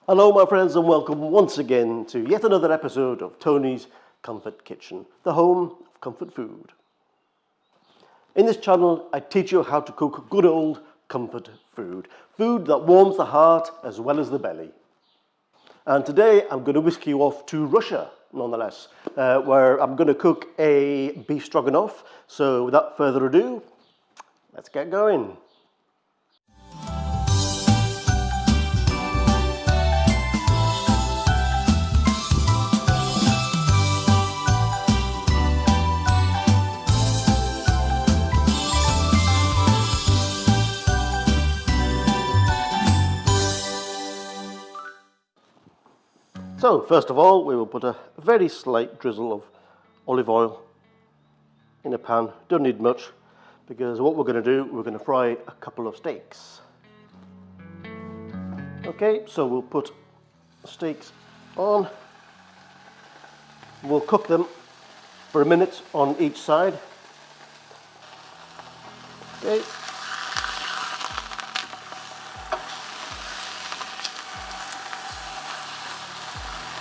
Hello my friends and welcome once again to yet another episode of Tony's Comfort Kitchen, the home of comfort food. In this channel I teach you how to cook good old comfort food, food that warms the heart as well as the belly. And today I'm going to whisk you off to Russia nonetheless, where I'm going to cook a beef stroganoff. So without further ado, let's get going. So first of all, we will put a very slight drizzle of olive oil in a pan. Don't need much, because what we're going to do, we're going to fry a couple of steaks. Okay, so we'll put steaks on. We'll cook them for a minute on each side. Okay.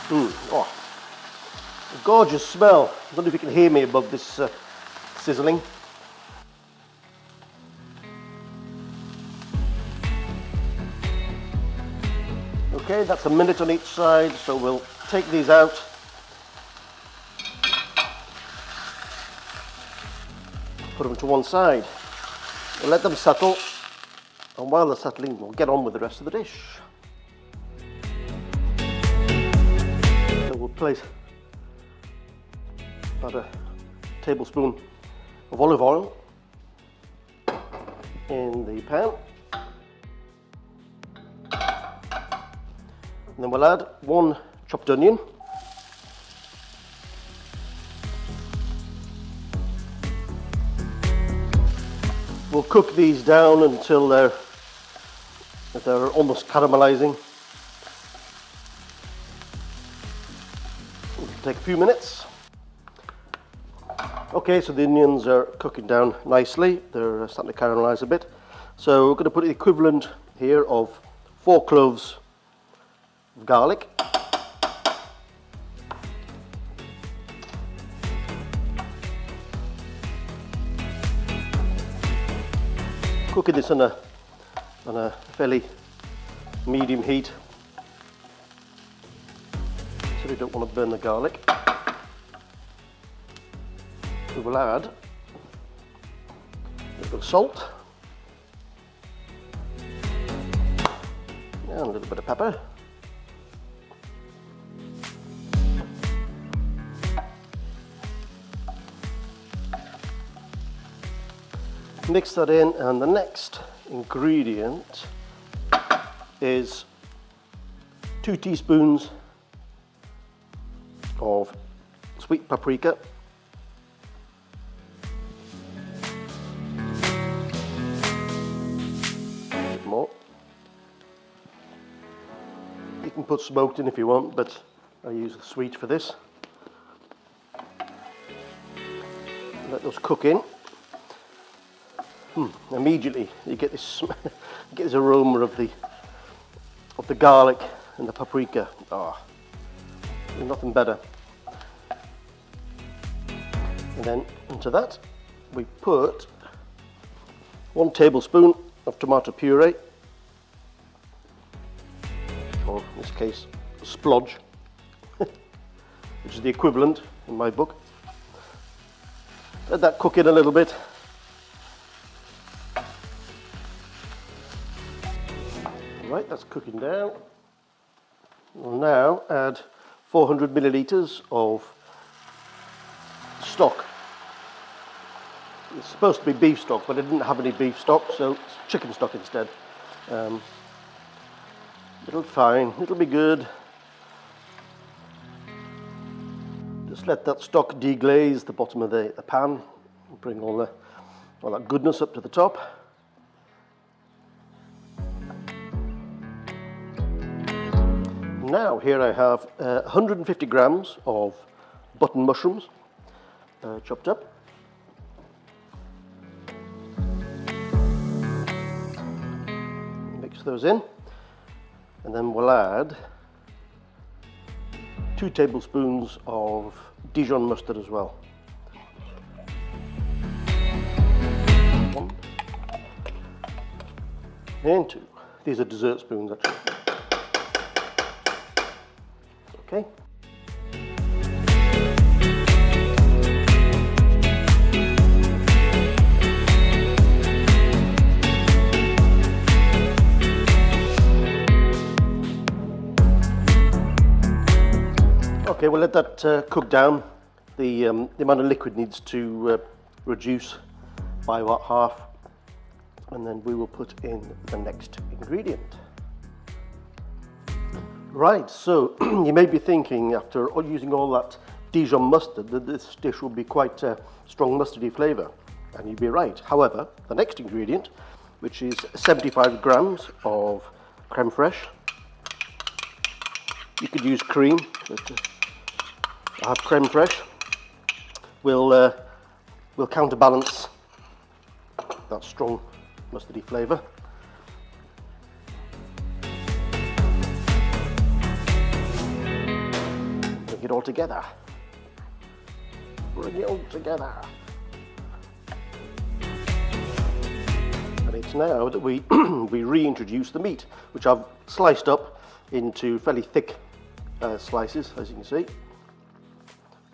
Oh, a gorgeous smell. I don't know if you can hear me above this sizzling. Okay, that's a minute on each side, so we'll take these out. Put them to one side. We'll let them settle, and while they're settling, we'll get on with the rest of the dish. We'll place about a tablespoon of olive oil in the pan, and then we'll add one chopped onion, we'll cook these down until they're almost caramelizing. Take a few minutes. Okay, so the onions are cooking down nicely. They're starting to caramelize a bit. So we're going to put the equivalent here of 4 cloves of garlic. Cooking this on a fairly medium heat. So we don't want to burn the garlic. We will add a little salt and a little bit of pepper. Mix that in, and the next ingredient is 2 teaspoons of sweet paprika, a bit more. You can put smoked in if you want, but I use sweet for this. Let those cook in. Immediately you get this aroma of the garlic and the paprika. There's nothing better. And then into that we put 1 tablespoon of tomato puree, or in this case splodge, which is the equivalent in my book. Let that cook in a little bit. Right, that's cooking down. We'll now add 400 millilitres of stock. It's supposed to be beef stock, but I didn't have any beef stock, so it's chicken stock instead. It'll be fine, it'll be good. Just let that stock deglaze the bottom of the pan, and bring all that goodness up to the top. Now here I have 150 grams of button mushrooms chopped up. Mix those in, and then we'll add 2 tablespoons of Dijon mustard as well. 1 and 2. These are dessert spoons actually. Okay. Okay, we'll let that cook down. The amount of liquid needs to reduce by about half, and then we will put in the next ingredient. Right, so you may be thinking, after using all that Dijon mustard, that this dish will be quite a strong mustardy flavour, and you'd be right. However, the next ingredient, which is 75 grams of creme fraiche. You could use cream, but I have creme fraiche. Will counterbalance that strong mustardy flavour. Bring it all together. Bring it all together. And it's now that we we reintroduce the meat, which I've sliced up into fairly thick slices, as you can see.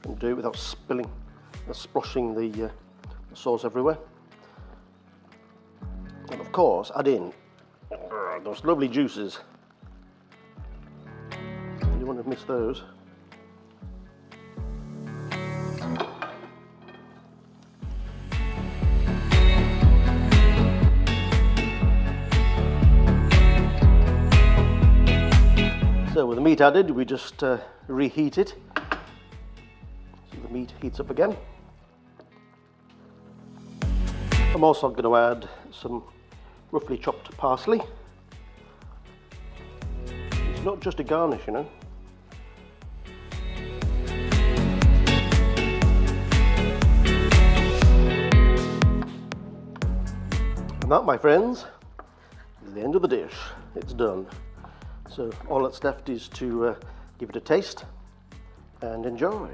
And do it without spilling and sploshing the sauce everywhere. And of course, add in those lovely juices. You wouldn't have missed those. So with the meat added, we just reheat it. So the meat heats up again. I'm also going to add some roughly chopped parsley. It's not just a garnish, you know. And that, my friends, is the end of the dish. It's done. So all that's left is to give it a taste and enjoy.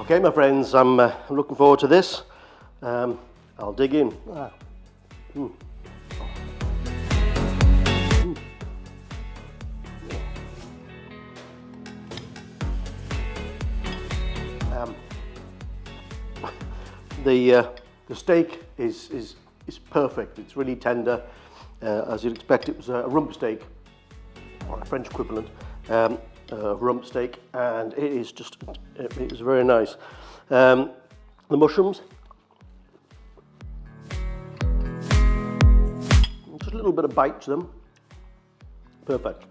Okay, my friends, I'm looking forward to this. I'll dig in. The steak is perfect. It's really tender, as you'd expect. It was a rump steak, or a French equivalent. Rump steak, and it is just, it was very nice. The mushrooms, just a little bit of bite to them, perfect.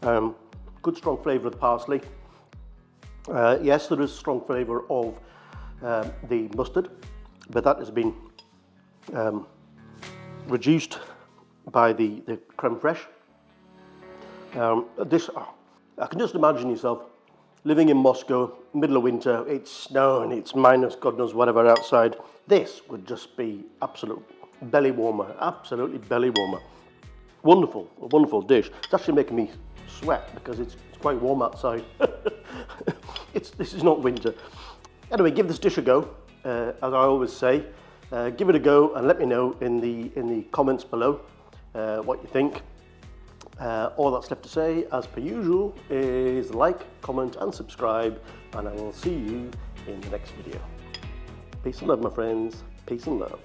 Good strong flavour of the parsley. Yes, there is strong flavour of the mustard, but that has been reduced by the creme fraiche. I can just imagine yourself living in Moscow, middle of winter, it's snowing, it's minus God knows whatever outside. This would just be absolute belly warmer, absolutely belly warmer. Wonderful, a wonderful dish. It's actually making me sweat because it's quite warm outside. This is not winter. Anyway, give this dish a go, as I always say. Give it a go and let me know in the comments below what you think. All that's left to say, as per usual, is like, comment and subscribe, and I will see you in the next video. Peace and love, my friends. Peace and love.